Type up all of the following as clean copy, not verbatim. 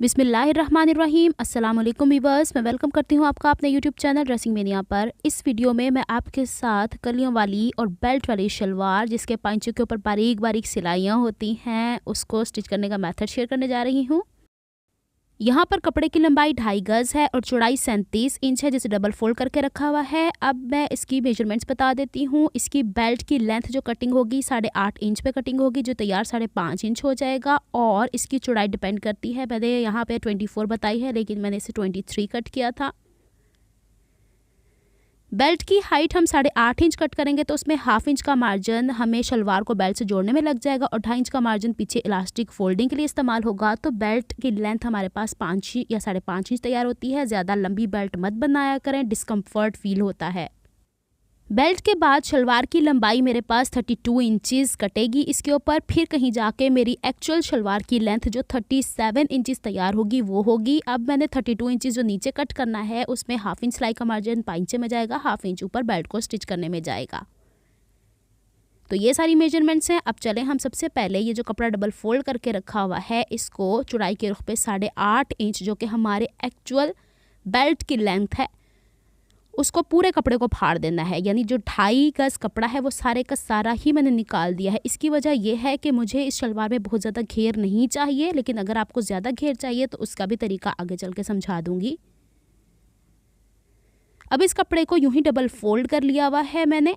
बिस्मिल्लाहिर्रहमानिर्रहीम। अस्सलाम वालेकुम वीवर्स, मैं वेलकम करती हूँ आपका अपने यूट्यूब चैनल ड्रेसिंग मेनिया पर। इस वीडियो में मैं आपके साथ कलियों वाली और बेल्ट वाली शलवार जिसके पांचों के ऊपर बारीक बारीक सिलाइयाँ होती हैं उसको स्टिच करने का मेथड शेयर करने जा रही हूँ। यहाँ पर कपड़े की लंबाई 2.5 गज़ है और चौड़ाई 37 इंच है, जिसे डबल फोल्ड करके रखा हुआ है। अब मैं इसकी मेजरमेंट्स बता देती हूँ। इसकी बेल्ट की लेंथ जो कटिंग होगी 8.5 इंच पे कटिंग होगी, जो तैयार 5.5 इंच हो जाएगा। और इसकी चौड़ाई डिपेंड करती है, मैंने यहाँ पे 24 बताई है लेकिन मैंने इसे 23 कट किया था। बेल्ट की हाइट हम 8.5 इंच कट करेंगे तो उसमें 1/2 इंच का मार्जिन हमें शलवार को बेल्ट से जोड़ने में लग जाएगा और 2.5 इंच का मार्जिन पीछे इलास्टिक फोल्डिंग के लिए इस्तेमाल होगा। तो बेल्ट की लेंथ हमारे पास 5 या 5.5 इंच तैयार होती है। ज़्यादा लंबी बेल्ट मत बनाया करें, डिस्कम्फर्ट फील होता है। बेल्ट के बाद शलवार की लंबाई मेरे पास 32 इंचज़ कटेगी इसके ऊपर। फिर कहीं जाके मेरी एक्चुअल शलवार की लेंथ जो 37 इंचज़ तैयार होगी वो होगी। अब मैंने 32 इंचज़ जो नीचे कट करना है उसमें 1/2 इंच सिलाई का मार्जिन पाइंचे में जाएगा, 1/2 इंच ऊपर बेल्ट को स्टिच करने में जाएगा। तो ये सारी मेजरमेंट्स हैं। अब चलें हम सबसे पहले ये जो कपड़ा डबल फोल्ड करके रखा हुआ है इसको चौड़ाई के रुख पे 8.5 इंच जो कि हमारे एक्चुअल बेल्ट की लेंथ है उसको पूरे कपड़े को फाड़ देना है। यानी जो 2.5 गज़ कपड़ा है वो सारे का सारा ही मैंने निकाल दिया है। इसकी वजह यह है कि मुझे इस शलवार में बहुत ज़्यादा घेर नहीं चाहिए, लेकिन अगर आपको ज़्यादा घेर चाहिए तो उसका भी तरीका आगे चल के समझा दूंगी। अब इस कपड़े को यूं ही डबल फोल्ड कर लिया हुआ है मैंने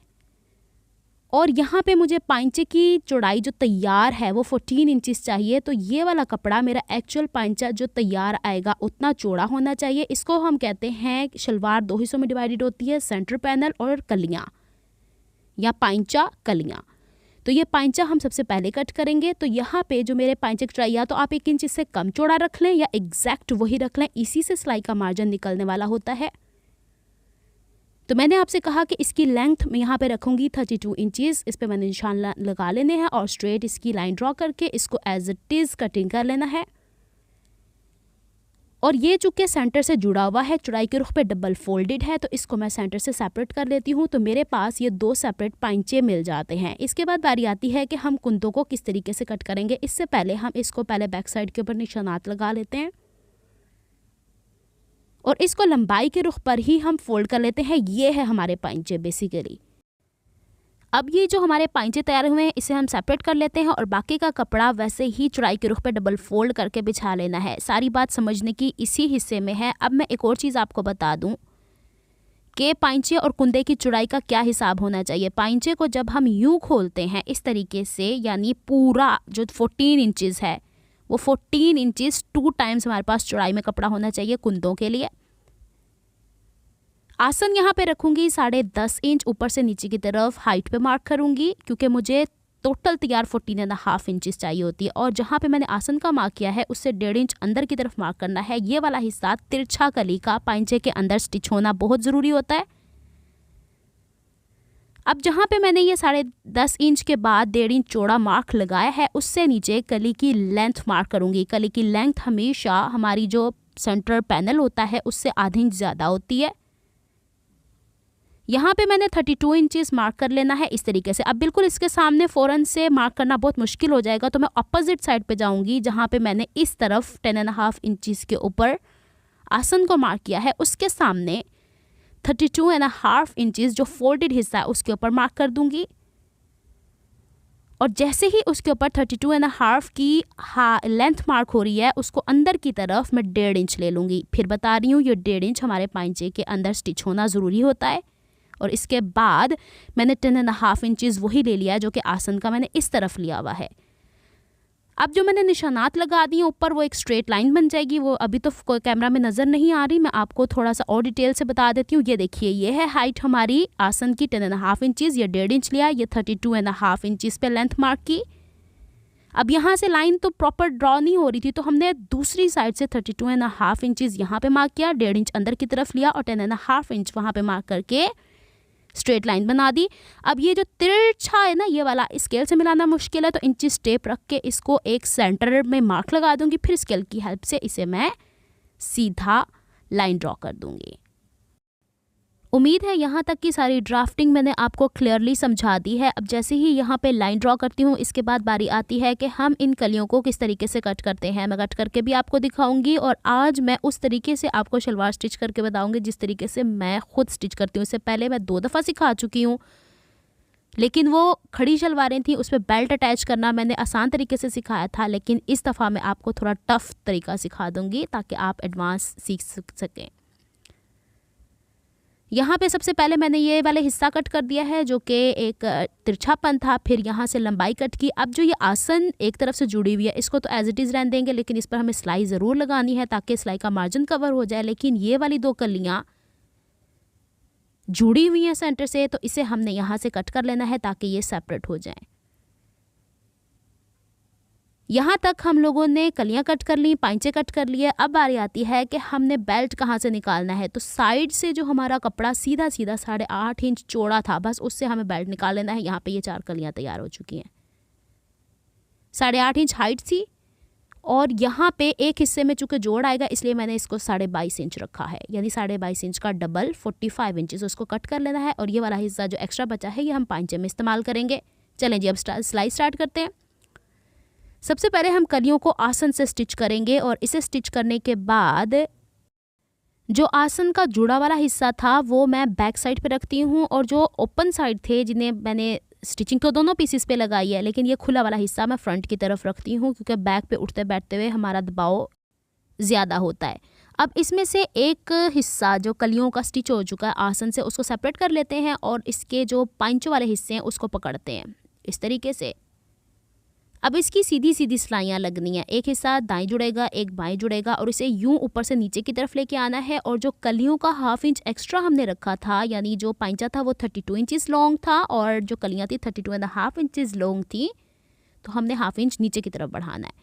और यहाँ पे मुझे पाइंचे की चौड़ाई जो तैयार है वो 14 इंचज़ चाहिए। तो ये वाला कपड़ा मेरा एक्चुअल पाइंचा जो तैयार आएगा उतना चौड़ा होना चाहिए। इसको हम कहते हैं शलवार 2 हिस्सों में डिवाइडेड होती है, सेंटर पैनल और कलियाँ या पाइंचा कलियाँ। तो ये पाइंचा हम सबसे पहले कट करेंगे। तो यहाँ पे जो मेरे पाइंचे की चौड़ाई या तो आप 1 इंच इससे कम चौड़ा रख लें या एग्जैक्ट वही रख लें, इसी से सिलाई का मार्जिन निकलने वाला होता है। तो मैंने आपसे कहा कि इसकी लेंथ मैं यहाँ पे रखूँगी 32 इंचज़। इस पे मैंने निशान लगा लेने हैं और स्ट्रेट इसकी लाइन ड्रॉ करके इसको एज इट इज़ कटिंग कर लेना है। और ये चूँकि सेंटर से जुड़ा हुआ है, चौड़ाई के रुख पे डबल फोल्डेड है, तो इसको मैं सेंटर से सेपरेट कर लेती हूँ। तो मेरे पास ये 2 सेपरेट पाइंचे मिल जाते हैं। इसके बाद बारी आती है कि हम कुंतों को किस तरीके से कट करेंगे। इससे पहले हम इसको पहले बैक साइड के ऊपर निशानात लगा लेते हैं और इसको लंबाई के रुख पर ही हम फोल्ड कर लेते हैं। ये है हमारे पाइंचे बेसिकली। अब ये जो हमारे पाइंचे तैयार हुए हैं इसे हम सेपरेट कर लेते हैं और बाकी का कपड़ा वैसे ही चौड़ाई के रुख पे डबल फोल्ड करके बिछा लेना है। सारी बात समझने की इसी हिस्से में है। अब मैं एक और चीज़ आपको बता दूं कि पाइंचे और कुंदे की चौड़ाई का क्या हिसाब होना चाहिए। पाइंचे को जब हम यूँ खोलते हैं इस तरीके से, यानी पूरा जो 14 इंचज़ है वो 14 इंचज़ 2 टाइम्स हमारे पास चौड़ाई में कपड़ा होना चाहिए कुंदों के लिए। आसन यहाँ पे रखूँगी 10.5 इंच ऊपर से नीचे की तरफ हाइट पे मार्क करूँगी, क्योंकि मुझे टोटल तैयार 14.5 इंचज़ चाहिए होती है। और जहाँ पे मैंने आसन का मार्क किया है उससे 1.5 इंच अंदर की तरफ मार्क करना है। ये वाला हिस्सा तिरछा कली का पाइंचे के अंदर स्टिच होना बहुत ज़रूरी होता है। अब जहाँ पे मैंने ये 10.5 इंच के बाद 1.5 इंच चौड़ा मार्क लगाया है उससे नीचे कली की लेंथ मार्क करूँगी। कली की लेंथ हमेशा हमारी जो सेंटर पैनल होता है उससे आधी इंच ज़्यादा होती है। यहाँ पे मैंने 32 इंचज़ मार्क कर लेना है इस तरीके से। अब बिल्कुल इसके सामने फ़ौरन से मार्क करना बहुत मुश्किल हो जाएगा, तो मैं अपोजिट साइड पे जाऊँगी जहाँ पे मैंने इस तरफ 10.5 इंचज़ के ऊपर आसन को मार्क किया है उसके सामने 32.5 इंचज़ जो फोल्डेड हिस्सा है उसके ऊपर मार्क कर दूँगी। और जैसे ही उसके ऊपर 32.5 की लेंथ मार्क हो रही है उसको अंदर की तरफ मैं 1.5 इंच ले लूँगी। फिर बता रही हूँ ये 1.5 इंच हमारे पाइंचे के अंदर स्टिच होना ज़रूरी होता है। और इसके बाद मैंने 10.5 इंचज़ वही ले लिया है जो कि आसन का मैंने इस तरफ लिया हुआ है। अब जो मैंने निशानात लगा दिए ऊपर वो एक स्ट्रेट लाइन बन जाएगी। वो अभी तो कोई कैमरा में नज़र नहीं आ रही, मैं आपको थोड़ा सा और डिटेल से बता देती हूँ। ये देखिए, ये है हाइट हमारी आसन की 10.5 इंचज़, ये 1.5 इंच लिया, ये 32.5 इंचज़ पे लेंथ मार्क की। अब यहाँ से लाइन तो प्रॉपर ड्रॉ नहीं हो रही थी, तो हमने दूसरी साइड से 32.5 इंचज़ यहाँ पे मार्क किया, 1.5 इंच अंदर की तरफ लिया और 10.5 इंच वहाँ पे मार्क करके स्ट्रेट लाइन बना दी। अब ये जो तिरछा है ना, ये वाला स्केल से मिलाना मुश्किल है, तो इंचेस टेप रख के इसको एक सेंटर में मार्क लगा दूंगी। फिर स्केल की हेल्प से इसे मैं सीधा लाइन ड्रॉ कर दूंगी। उम्मीद है यहाँ तक की सारी ड्राफ्टिंग मैंने आपको क्लियरली समझा दी है। अब जैसे ही यहाँ पे लाइन ड्रॉ करती हूँ, इसके बाद बारी आती है कि हम इन कलियों को किस तरीके से कट करते हैं। मैं कट करके भी आपको दिखाऊंगी और आज मैं उस तरीके से आपको शलवार स्टिच करके बताऊंगी जिस तरीके से मैं खुद स्टिच करती हूँ। इससे पहले मैं 2 दफ़ा सिखा चुकी हूँ, लेकिन वो खड़ी शलवारें थी, उस पर बेल्ट अटैच करना मैंने आसान तरीके से सिखाया था, लेकिन इस दफ़ा मैं आपको थोड़ा टफ़ तरीका सिखा दूँगी ताकि आप एडवांस सीख सकें। यहाँ पे सबसे पहले मैंने ये वाले हिस्सा कट कर दिया है जो कि एक तिरछापन था, फिर यहाँ से लंबाई कट की। अब जो ये आसन एक तरफ से जुड़ी हुई है इसको तो एज इट इज़ रहने देंगे, लेकिन इस पर हमें सिलाई ज़रूर लगानी है ताकि सिलाई का मार्जिन कवर हो जाए। लेकिन ये वाली 2 कलियाँ जुड़ी हुई हैं सेंटर से, तो इसे हमने यहाँ से कट कर लेना है ताकि ये सेपरेट हो जाए। यहाँ तक हम लोगों ने कलियाँ कट कर ली, पांचे कट कर लिए। अब बारी आती है कि हमने बेल्ट कहाँ से निकालना है। तो साइड से जो हमारा कपड़ा सीधा सीधा 8.5 इंच चौड़ा था, बस उससे हमें बेल्ट निकाल लेना है। यहाँ पे ये 4 कलियाँ तैयार हो चुकी हैं। 8.5 इंच हाइट थी और यहाँ पे एक हिस्से में चूँकि जोड़ आएगा इसलिए मैंने इसको 22.5 इंच रखा है, यानी 22.5 इंच का डबल 45 इंचेस उसको कट कर लेना है। और ये वाला हिस्सा जो एक्स्ट्रा बचा है ये हम पांचे में इस्तेमाल करेंगे। चलें जी, अब सिलाई स्टार्ट करते हैं। सबसे पहले हम कलियों को आसन से स्टिच करेंगे और इसे स्टिच करने के बाद जो आसन का जुड़ा वाला हिस्सा था वो मैं बैक साइड पे रखती हूँ, और जो ओपन साइड थे जिन्हें मैंने स्टिचिंग तो दोनों पीसेस पे लगाई है, लेकिन ये खुला वाला हिस्सा मैं फ्रंट की तरफ रखती हूँ क्योंकि बैक पे उठते बैठते हुए हमारा दबाव ज़्यादा होता है। अब इसमें से एक हिस्सा जो कलियों का स्टिच हो चुका है आसन से उसको सेपरेट कर लेते हैं और इसके जो पांचों वाले हिस्से हैं उसको पकड़ते हैं इस तरीके से। अब इसकी सीधी सीधी सिलाइयाँ लगनी है, एक हिस्सा दाएं जुड़ेगा एक बाएं जुड़ेगा और इसे यूं ऊपर से नीचे की तरफ लेके आना है। और जो कलियों का 1/2 इंच एक्स्ट्रा हमने रखा था, यानी जो पांचा था वो 32 इंचेस लॉन्ग था और जो कलियाँ थी 32.5 इंचेस लॉन्ग थी, तो हमने 1/2 इंच नीचे की तरफ बढ़ाना है।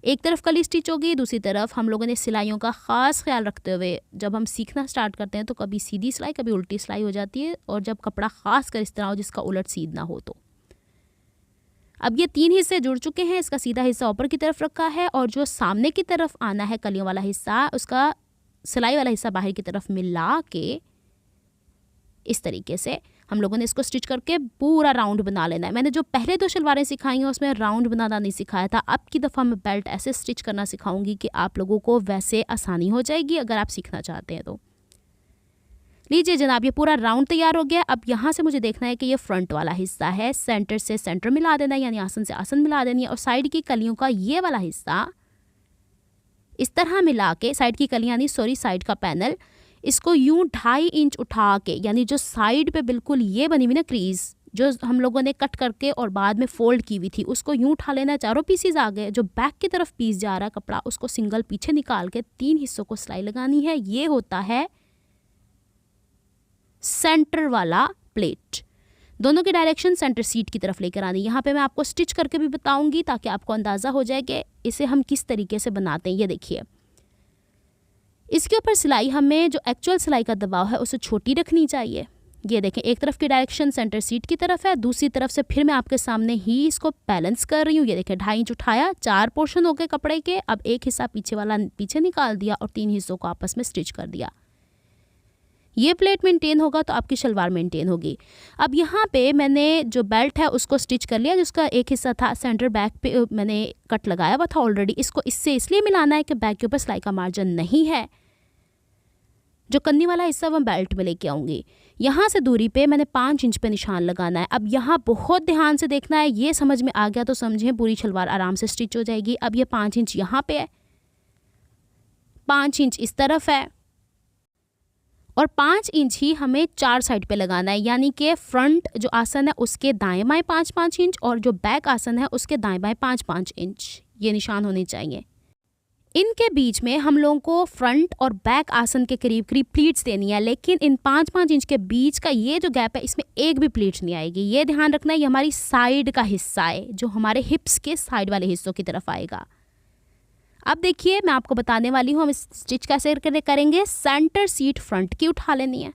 एक तरफ कली स्टिच होगी, दूसरी तरफ हम लोगों ने सिलाइयों का ख़ास ख्याल रखते हुए जब हम सीखना स्टार्ट करते हैं तो कभी सीधी सिलाई कभी उल्टी सिलाई हो जाती है, और जब कपड़ा ख़ास कर इस तरह हो जिसका उलट सीध ना हो। तो अब ये 3 हिस्से जुड़ चुके हैं, इसका सीधा हिस्सा ऊपर की तरफ रखा है और जो सामने की तरफ आना है कलियों वाला हिस्सा उसका सिलाई वाला हिस्सा बाहर की तरफ मिला के इस तरीके से हम लोगों ने इसको स्टिच करके पूरा राउंड बना लेना है। मैंने जो पहले 2 शलवारें सिखाई हैं उसमें राउंड बनाना नहीं सिखाया था। अब की दफ़ा मैं बेल्ट ऐसे स्टिच करना सिखाऊंगी कि आप लोगों को वैसे आसानी हो जाएगी अगर आप सीखना चाहते हैं तो। लीजिए जनाब, ये पूरा राउंड तैयार हो गया। अब यहाँ से मुझे देखना है कि ये फ्रंट वाला हिस्सा है, सेंटर से सेंटर मिला देना है, यानी आसन से आसन मिला देनी है। और साइड की कलियों का ये वाला हिस्सा इस तरह मिला के, साइड की कलियाँ नहीं सॉरी साइड का पैनल, इसको यूं 2.5 इंच उठा के, यानी जो साइड पे बिल्कुल ये बनी हुई ना क्रीज जो हम लोगों ने कट करके और बाद में फोल्ड की हुई थी, उसको यूं उठा लेना है। चारों पीसीज आ गए। जो बैक की तरफ पीस जा रहा है कपड़ा उसको सिंगल पीछे निकाल के 3 हिस्सों को सिलाई लगानी है। ये होता है सेंटर वाला प्लेट। दोनों की डायरेक्शन सेंटर सीट की तरफ लेकर आनी। यहाँ पे मैं आपको स्टिच करके भी बताऊंगी ताकि आपको अंदाज़ा हो जाए कि इसे हम किस तरीके से बनाते हैं। ये देखिए, इसके ऊपर सिलाई हमें जो एक्चुअल सिलाई का दबाव है उसे छोटी रखनी चाहिए। ये देखें, एक तरफ की डायरेक्शन सेंटर सीट की तरफ है, दूसरी तरफ से फिर मैं आपके सामने ही इसको बैलेंस कर रही हूँ। ये देखें, 2.5 इंच उठाया, 4 पोर्शन हो गए कपड़े के। अब एक हिस्सा पीछे वाला पीछे निकाल दिया और 3 हिस्सों को आपस में स्टिच कर दिया। ये प्लेट मेंटेन होगा तो आपकी शलवार मेंटेन होगी। अब यहाँ पे मैंने जो बेल्ट है उसको स्टिच कर लिया, जिसका एक हिस्सा था सेंटर बैक पे मैंने कट लगाया हुआ था ऑलरेडी। इसको इससे इसलिए मिलाना है कि बैक के ऊपर सिलाई का मार्जिन नहीं है। जो कन्नी वाला हिस्सा वो बेल्ट में लेके आऊँगी। यहाँ से दूरी पे मैंने 5 इंच पे निशान लगाना है। अब यहाँ बहुत ध्यान से देखना है, ये समझ में आ गया तो समझें पूरी शलवार आराम से स्टिच हो जाएगी। अब ये 5 इंच यहाँ पे है, 5 इंच इस तरफ है और 5 इंच ही हमें 4 साइड पे लगाना है, यानी कि फ्रंट जो आसन है उसके दाएं बाएं 5-5 इंच और जो बैक आसन है उसके दाएं बाएं 5-5 इंच ये निशान होने चाहिए। इनके बीच में हम लोगों को फ्रंट और बैक आसन के करीब करीब प्लीट्स देनी है, लेकिन इन 5-5 इंच के बीच का ये जो गैप है इसमें एक भी प्लीट्स नहीं आएगी। ये ध्यान रखना है, ये हमारी साइड का हिस्सा है जो हमारे हिप्स के साइड वाले हिस्सों की तरफ आएगा। अब देखिए, मैं आपको बताने वाली हूँ हम स्टिच कैसे करेंगे। सेंटर सीट फ्रंट की उठा लेनी है,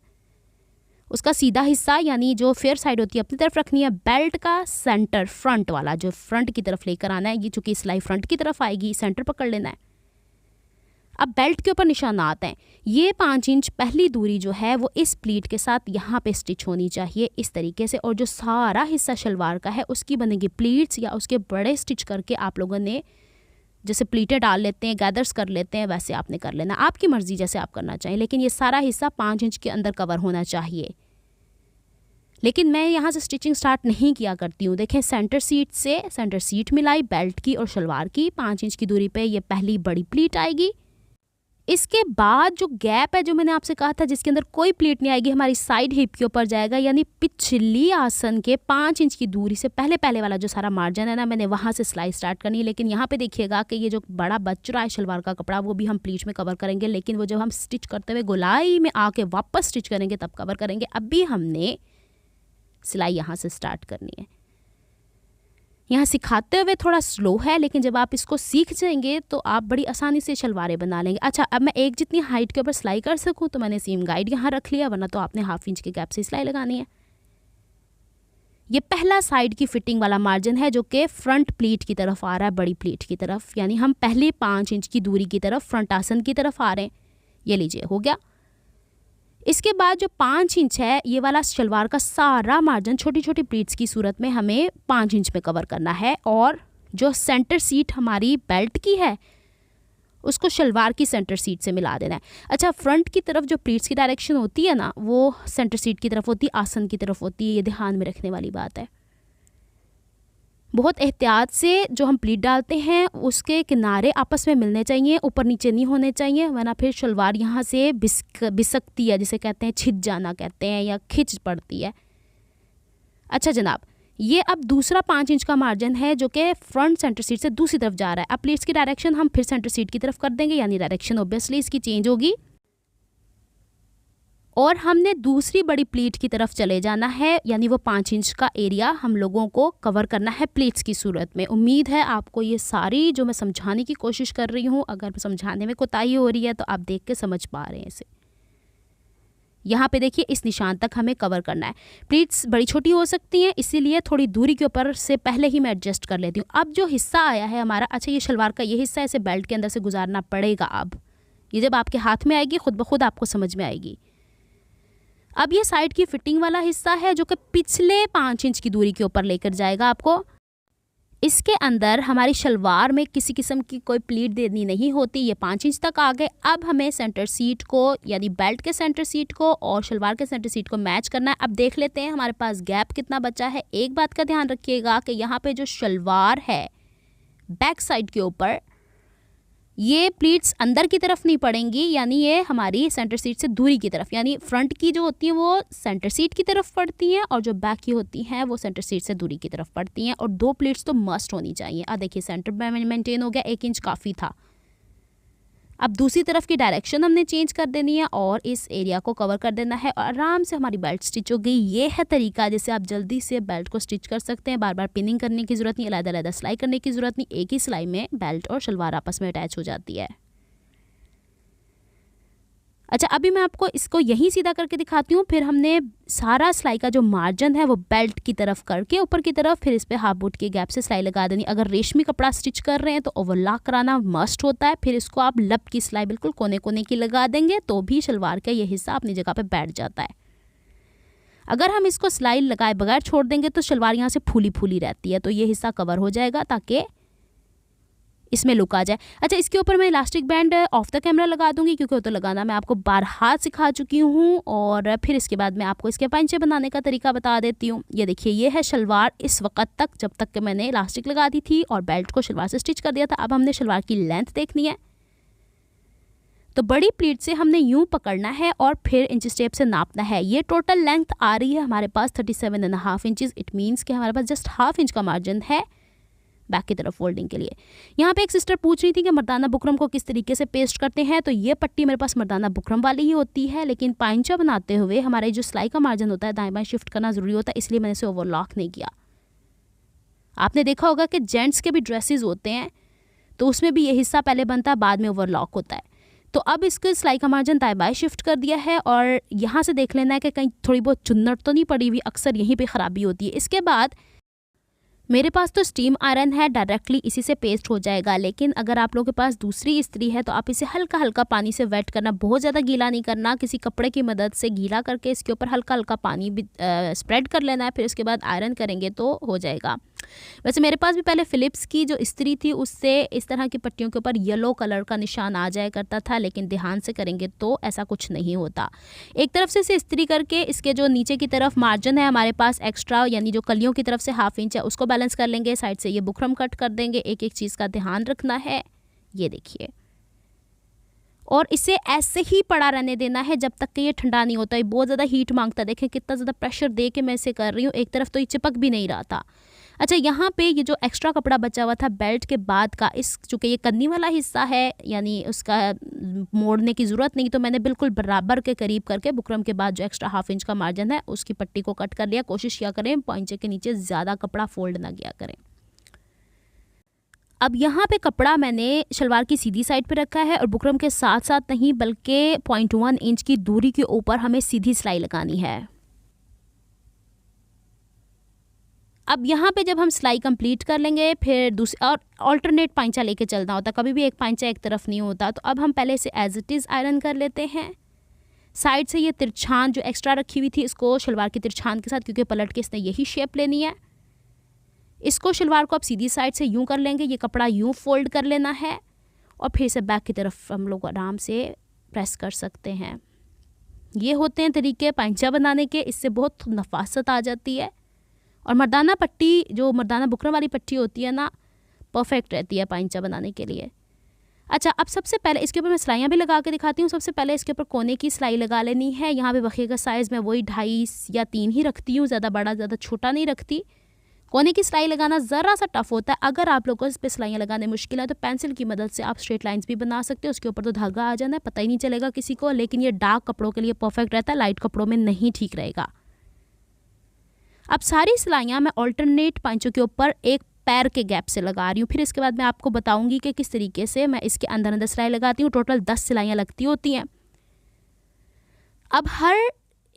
उसका सीधा हिस्सा यानी जो फेयर साइड होती है अपनी तरफ रखनी है। बेल्ट का सेंटर फ्रंट वाला जो फ्रंट की तरफ लेकर आना है, ये चूँकि सिलाई फ्रंट की तरफ आएगी, सेंटर पकड़ लेना है। अब बेल्ट के ऊपर निशानात हैं। ये 5 इंच पहली दूरी जो है वो इस प्लीट के साथ यहाँ पे स्टिच होनी चाहिए इस तरीके से, और जो सारा हिस्सा शलवार का है उसकी बनेगी प्लीट्स, या उसके बड़े स्टिच करके आप लोगों ने जैसे प्लीटें डाल लेते हैं, गैदर्स कर लेते हैं, वैसे आपने कर लेना, आपकी मर्ज़ी जैसे आप करना चाहें। लेकिन ये सारा हिस्सा 5 इंच के अंदर कवर होना चाहिए। लेकिन मैं यहाँ से स्टिचिंग स्टार्ट नहीं किया करती हूँ। देखें, सेंटर सीट मिलाई बेल्ट की और शलवार की, 5 इंच की दूरी पे ये पहली बड़ी प्लीट आएगी। इसके बाद जो गैप है जो मैंने आपसे कहा था जिसके अंदर कोई प्लीट नहीं आएगी, हमारी साइड हिप के ऊपर जाएगा, यानी पिछली आसन के 5 इंच की दूरी से पहले वाला जो सारा मार्जिन है ना, मैंने वहाँ से सिलाई स्टार्ट करनी है। लेकिन यहाँ पे देखिएगा कि ये जो बड़ा बच रहा है शलवार का कपड़ा वो भी हम प्लीट में कवर करेंगे, लेकिन वो जब हम स्टिच करते हुए गोलाई में आके वापस स्टिच करेंगे तब कवर करेंगे। अभी हमने सिलाई यहाँ से स्टार्ट करनी है। यहाँ सिखाते हुए थोड़ा स्लो है, लेकिन जब आप इसको सीख जाएंगे तो आप बड़ी आसानी से शलवारें बना लेंगे। अच्छा, अब मैं एक जितनी हाइट के ऊपर सिलाई कर सकूँ तो मैंने सीम गाइड यहाँ रख लिया, वरना तो आपने 1/2 इंच के गैप से सिलाई लगानी है। ये पहला साइड की फिटिंग वाला मार्जिन है जो कि फ्रंट प्लीट की तरफ आ रहा है, बड़ी प्लीट की तरफ, यानी हम पहले 5 इंच की दूरी की तरफ फ्रंट आसन की तरफ आ रहे हैं। ये लीजिए, हो गया। इसके बाद जो 5 इंच है ये वाला शलवार का सारा मार्जिन छोटी छोटी प्लीट्स की सूरत में हमें 5 इंच में कवर करना है, और जो सेंटर सीट हमारी बेल्ट की है उसको शलवार की सेंटर सीट से मिला देना है। अच्छा, फ्रंट की तरफ जो प्लीट्स की डायरेक्शन होती है ना वो सेंटर सीट की तरफ होती है, आसन की तरफ होती है। ये ध्यान में रखने वाली बात है। बहुत एहतियात से जो हम प्लीट डालते हैं उसके किनारे आपस में मिलने चाहिए, ऊपर नीचे नहीं होने चाहिए, वरना फिर शलवार यहाँ से बिसकती है, जिसे कहते हैं छिद जाना कहते हैं, या खिंच पड़ती है। अच्छा जनाब, ये अब दूसरा 5 इंच का मार्जिन है जो कि फ्रंट सेंटर सीट से दूसरी तरफ जा रहा है। अब प्लीट्स की डायरेक्शन हम फिर सेंटर सीट की तरफ कर देंगे, यानी डायरेक्शन ऑब्वियसली इसकी चेंज होगी, और हमने दूसरी बड़ी प्लीट की तरफ चले जाना है, यानी वो 5 इंच का एरिया हम लोगों को कवर करना है प्लीट्स की सूरत में। उम्मीद है आपको ये सारी जो मैं समझाने की कोशिश कर रही हूँ, अगर समझाने में कोताही हो रही है तो आप देख के समझ पा रहे हैं इसे। यहाँ पे देखिए, इस निशान तक हमें कवर करना है। प्लीट्स बड़ी छोटी हो सकती हैं, इसीलिए थोड़ी दूरी के ऊपर से पहले ही मैं एडजस्ट कर लेती हूँ। अब जो हिस्सा आया है हमारा, अच्छा ये शलवार का ये हिस्सा, इसे बेल्ट के अंदर से गुजारना पड़ेगा। अब ये जब आपके हाथ में आएगी खुद ब खुद आपको समझ में आएगी। अब ये साइड की फिटिंग वाला हिस्सा है जो कि पिछले 5 इंच की दूरी के ऊपर लेकर जाएगा आपको। इसके अंदर हमारी शलवार में किसी किस्म की कोई प्लीट देनी नहीं होती। ये 5 इंच तक आ गए। अब हमें सेंटर सीट को, यानी बेल्ट के सेंटर सीट को और शलवार के सेंटर सीट को मैच करना है। अब देख लेते हैं हमारे पास गैप कितना बचा है। एक बात का ध्यान रखिएगा कि यहाँ पे जो शलवार है बैक साइड के ऊपर, ये प्लीट्स अंदर की तरफ नहीं पड़ेंगी, यानी ये हमारी सेंटर सीट से दूरी की तरफ, यानी फ्रंट की जो होती हैं वो सेंटर सीट की तरफ पड़ती हैं, और जो बैक की होती हैं वो सेंटर सीट से दूरी की तरफ पड़ती हैं। और 2 प्लीट्स तो मस्ट होनी चाहिए। अब देखिए, सेंटर मेंटेन हो गया, 1 इंच काफ़ी था। अब दूसरी तरफ की डायरेक्शन हमने चेंज कर देनी है और इस एरिया को कवर कर देना है, और आराम से हमारी बेल्ट स्टिच हो गई। ये है तरीका जिससे आप जल्दी से बेल्ट को स्टिच कर सकते हैं। बार बार पिनिंग करने की ज़रूरत नहीं, अलग-अलग सिलाई करने की ज़रूरत नहीं। एक ही सिलाई में बेल्ट और शलवार आपस में अटैच हो जाती है। अच्छा, अभी मैं आपको इसको यहीं सीधा करके दिखाती हूँ। फिर हमने सारा सिलाई का जो मार्जिन है वो बेल्ट की तरफ करके ऊपर की तरफ, फिर इस पे हाफ बूट के गैप से सिलाई लगा देनी। अगर रेशमी कपड़ा स्टिच कर रहे हैं तो ओवरलॉक कराना मस्ट होता है। फिर इसको आप लब की सिलाई बिल्कुल कोने कोने की लगा देंगे तो भी शलवार का ये हिस्सा अपनी जगह पे बैठ जाता है। अगर हम इसको सिलाई लगाए बगैर छोड़ देंगे तो शलवार यहाँ से फूली फूली रहती है, तो ये हिस्सा कवर हो जाएगा ताकि इसमें लुक आ जाए। अच्छा, इसके ऊपर मैं elastic band of the camera लगा दूंगी, क्योंकि वो तो लगाना मैं आपको बारहा सिखा चुकी हूँ। और फिर इसके बाद मैं आपको इसके पैंचे बनाने का तरीका बता देती हूँ। ये देखिए, ये है शलवार इस वक्त तक, जब तक कि मैंने इलास्टिक लगा दी थी और बेल्ट को शलवार से स्टिच कर दिया था। अब हमने शलवार की लेंथ देखनी है, तो बड़ी प्लीट से हमने यूँ पकड़ना है और फिर इंच टेप से नापना है। ये टोटल लेंथ आ रही है हमारे पास 37.5 इंचज़। इट मीन्स कि हमारे पास जस्ट हाफ इंच का मार्जिन है बैक की तरफ फोल्डिंग के लिए। यहाँ पे एक सिस्टर पूछ रही थी कि मर्दाना बुकरम को किस तरीके से पेस्ट करते हैं, तो ये पट्टी मेरे पास मर्दाना बुकरम वाली ही होती है, लेकिन पाइंचा बनाते हुए हमारे जो सिलाई का मार्जिन होता है दाएं बाएं शिफ्ट करना ज़रूरी होता है, इसलिए मैंने इसे ओवरलॉक नहीं किया। आपने देखा होगा कि जेंट्स के भी ड्रेसेस होते हैं तो उसमें भी ये हिस्सा पहले बनता है, बाद में ओवरलॉक होता है। तो अब इसके सिलाई का मार्जिन दाएं बाएं शिफ्ट कर दिया है, और यहाँ से देख लेना है कि कहीं थोड़ी बहुत चुन्नट तो नहीं पड़ी हुई, अक्सर यहीं पर ख़राबी होती है। इसके बाद मेरे पास तो स्टीम आयरन है, डायरेक्टली इसी से पेस्ट हो जाएगा, लेकिन अगर आप लोगों के पास दूसरी इस्त्री है तो आप इसे हल्का हल्का पानी से वेट करना, बहुत ज़्यादा गीला नहीं करना, किसी कपड़े की मदद से गीला करके इसके ऊपर हल्का हल्का पानी भी स्प्रेड कर लेना है, फिर उसके बाद आयरन करेंगे तो हो जाएगा। वैसे मेरे पास भी पहले फ़िलिप्स की जो इस्त्री थी उससे इस तरह की पट्टियों के ऊपर येलो कलर का निशान आ जाया करता था, लेकिन ध्यान से करेंगे तो ऐसा कुछ नहीं होता। एक तरफ से इसे इस्त्री करके इसके जो नीचे की तरफ मार्जिन है हमारे पास एक्स्ट्रा, यानी जो कलियों की तरफ से 1/2 इंच है उसको बैलेंस कर लेंगे, साइड से ये बुकरम कट कर देंगे। एक एक चीज़ का ध्यान रखना है, ये देखिए, और इसे ऐसे ही पड़ा रहने देना है जब तक कि ये ठंडा नहीं होता। ये बहुत ज़्यादा हीट मांगता है, देखें कितना ज़्यादा प्रेशर दे के मैं इसे कर रही हूँ, एक तरफ तो ये चिपक भी नहीं रहा था। अच्छा, यहाँ पे ये जो एक्स्ट्रा कपड़ा बचा हुआ था बेल्ट के बाद का, इस चूँकि ये कन्नी वाला हिस्सा है यानी उसका मोड़ने की ज़रूरत नहीं, तो मैंने बिल्कुल बराबर के करीब करके बुकरम के बाद जो एक्स्ट्रा 1/2 इंच का मार्जिन है उसकी पट्टी को कट कर लिया। कोशिश किया करें पॉइंचे के नीचे ज़्यादा कपड़ा फोल्ड ना किया करें। अब यहाँ पे कपड़ा मैंने शलवार की सीधी साइड पे रखा है और बुकरम के साथ साथ नहीं बल्कि 0.1 इंच की दूरी के ऊपर हमें सीधी सिलाई लगानी है। अब यहाँ पे जब हम सिलाई कंप्लीट कर लेंगे फिर दूसरी और ऑल्टरनेट पांचा लेके चलना होता, कभी भी एक पांचा एक तरफ नहीं होता। तो अब हम पहले से एज इट इज़ आयरन कर लेते हैं। साइड से ये तिरछान जो एक्स्ट्रा रखी हुई थी इसको शलवार की तिरछान के साथ, क्योंकि पलट के इसने यही शेप लेनी है, इसको शलवार को अब सीधी साइड से यूं कर लेंगे, ये कपड़ा यूं फोल्ड कर लेना है और फिर से बैक की तरफ हम लोग आराम से प्रेस कर सकते हैं। ये होते हैं तरीके पांचा बनाने के, इससे बहुत नफासत आ जाती है और मर्दाना पट्टी, जो मर्दाना बुकरम वाली पट्टी होती है ना, परफेक्ट रहती है पांचा बनाने के लिए। अच्छा, अब सबसे पहले इसके ऊपर मैं सिलाइयाँ भी लगा के दिखाती हूँ। सबसे पहले इसके ऊपर कोने की सिलाई लगा लेनी है। यहाँ पे बखिए का साइज़ मैं वही 2.5 या 3 ही रखती हूँ, ज़्यादा बड़ा ज़्यादा छोटा नहीं रखती। कोने की सिलाई लगाना ज़रा सा टफ होता है। अगर आप लोगों को इस पर सिलाइयाँ लगाने मुश्किल है तो पेंसिल की मदद से आप स्ट्रेट लाइंस भी बना सकते हो। उसके ऊपर तो धागा आ जाना है, पता ही नहीं चलेगा किसी को, लेकिन ये डार्क कपड़ों के लिए परफेक्ट रहता है, लाइट कपड़ों में नहीं ठीक रहेगा। अब सारी सिलाइयाँ मैं ऑल्टरनेट पांचों के ऊपर एक पैर के गैप से लगा रही हूँ। फिर इसके बाद मैं आपको बताऊंगी कि किस तरीके से मैं इसके अंदर अंदर सिलाई लगाती हूँ। टोटल 10 सिलाइयाँ लगती होती हैं। अब हर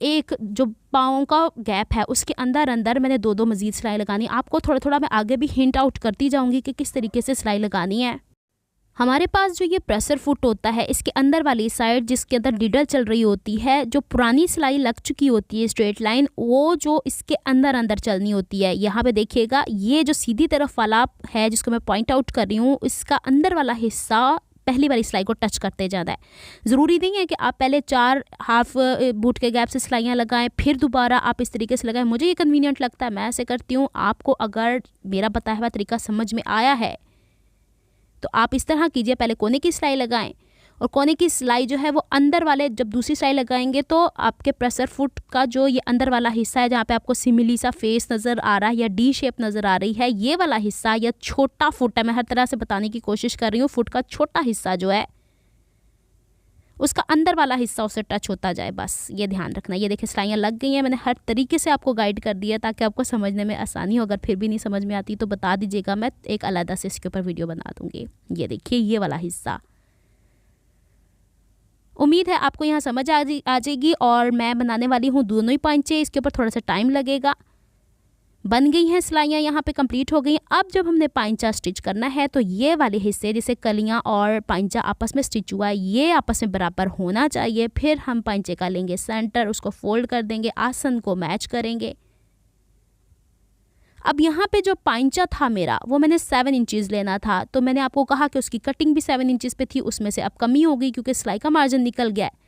एक जो पाँव का गैप है उसके अंदर अंदर मैंने 2-2 मज़ीद सिलाई लगानी। आपको थोड़ा थोड़ा मैं आगे भी हिंट आउट करती जाऊंगी कि किस तरीके से सिलाई लगानी है। हमारे पास जो ये प्रेसर फुट होता है इसके अंदर वाली साइड जिसके अंदर नीडल चल रही होती है, जो पुरानी सिलाई लग चुकी होती है स्ट्रेट लाइन, वो जो इसके अंदर अंदर चलनी होती है। यहाँ पे देखिएगा ये जो सीधी तरफ वाला है जिसको मैं पॉइंट आउट कर रही हूँ, इसका अंदर वाला हिस्सा पहली वाली सिलाई को टच करते जाना है। ज़रूरी नहीं है कि आप पहले 4 हाफ बूट के गैप से सिलाइयाँ लगाएं फिर दोबारा आप इस तरीके से लगाएं। मुझे ये कन्वीनियंट लगता है, मैं ऐसे करती हूँ। आपको अगर मेरा बताया हुआ तरीका समझ में आया है तो आप इस तरह कीजिए, पहले कोने की सिलाई लगाएं और कोने की सिलाई जो है वो अंदर वाले, जब दूसरी सिलाई लगाएंगे तो आपके प्रेसर फुट का जो ये अंदर वाला हिस्सा है जहाँ पे आपको सिमिली सा फेस नज़र आ रहा है या डी शेप नज़र आ रही है, ये वाला हिस्सा या छोटा फुट है, मैं हर तरह से बताने की कोशिश कर रही हूँ, फुट का छोटा हिस्सा जो है उसका अंदर वाला हिस्सा उससे टच होता जाए, बस ये ध्यान रखना। ये देखिए सिलाइयाँ लग गई हैं, मैंने हर तरीके से आपको गाइड कर दिया ताकि आपको समझने में आसानी हो। अगर फिर भी नहीं समझ में आती तो बता दीजिएगा, मैं एक अलग से इसके ऊपर वीडियो बना दूँगी। ये देखिए ये वाला हिस्सा, उम्मीद है आपको यहाँ समझ आ जाएगी। और मैं बनाने वाली हूँ दोनों ही पांचे, इसके ऊपर थोड़ा सा टाइम लगेगा। बन गई हैं सिलाइयाँ, यहाँ पे कंप्लीट हो गई। अब जब हमने पांचा स्टिच करना है तो ये वाले हिस्से जिसे कलियाँ और पांचा आपस में स्टिच हुआ है ये आपस में बराबर होना चाहिए। फिर हम पांचे का लेंगे सेंटर, उसको फोल्ड कर देंगे, आसन को मैच करेंगे। अब यहाँ पे जो पांचा था मेरा वो मैंने 7 इंचज़ लेना था, तो मैंने आपको कहा कि उसकी कटिंग भी 7 इंचज़ पे थी, उसमें से अब कमी हो गई क्योंकि सिलाई का मार्जिन निकल गया है।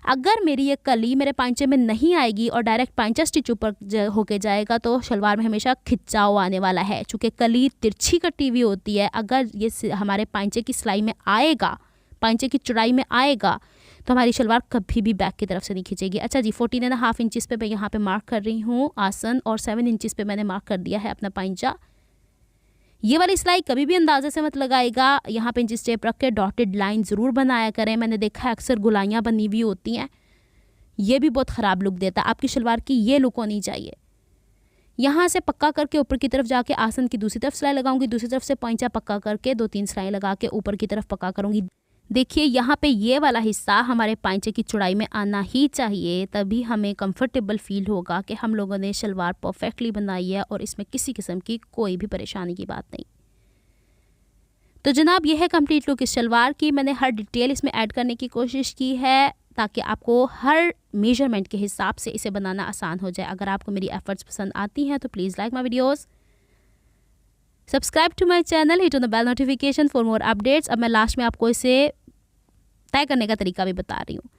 अगर मेरी ये कली मेरे पांचे में नहीं आएगी और डायरेक्ट पांचा स्टिच ऊपर होके जाएगा तो शलवार में हमेशा खिंचाव आने वाला है। चूँकि कली तिरछी कटी हुई होती है, अगर ये हमारे पांचे की सिलाई में आएगा, पांचे की चौड़ाई में आएगा, तो हमारी शलवार कभी भी बैक की तरफ से नहीं खींचेगी। अच्छा जी, 14.5 इंचज़ पे मैं यहाँ पे मार्क कर रही हूँ आसन और 7 इंचज़ पे मैंने मार्क कर दिया है अपना पांचा। ये वाली सिलाई कभी भी अंदाजे से मत लगाएगा, यहाँ पे इंचिस टेप रख के डॉटेड लाइन ज़रूर बनाया करें। मैंने देखा है अक्सर गुलाइयाँ बनी हुई होती हैं, ये भी बहुत ख़राब लुक देता है। आपकी शलवार की ये लुक होनी चाहिए। यहाँ से पक्का करके ऊपर की तरफ जाके आसन की दूसरी तरफ सिलाई लगाऊंगी, दूसरी तरफ से पांचा पक्का करके 2-3 सिलाई लगा के ऊपर की तरफ पक्का करूँगी। देखिए यहाँ पे ये वाला हिस्सा हमारे पाइंचे की चौड़ाई में आना ही चाहिए, तभी हमें कंफर्टेबल फील होगा कि हम लोगों ने शलवार परफेक्टली बनाई है और इसमें किसी किस्म की कोई भी परेशानी की बात नहीं। तो जनाब ये है कंप्लीट लुक इस शलवार की। मैंने हर डिटेल इसमें ऐड करने की कोशिश की है ताकि आपको हर मेजरमेंट के हिसाब से इसे बनाना आसान हो जाए। अगर आपको मेरी एफर्ट्स पसंद आती हैं तो please like my videos, subscribe to my channel, hit on the bell notification for more updates. अब मैं लास्ट में आपको इसे तय करने का तरीका भी बता रही हूँ।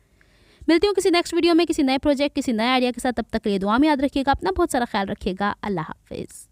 मिलती हूँ किसी नेक्स्ट वीडियो में किसी नए प्रोजेक्ट किसी नए आइडिया के साथ। तब तक के लिए दुआ में याद रखिएगा, अपना बहुत सारा ख्याल रखिएगा। अल्लाह हाफिज़।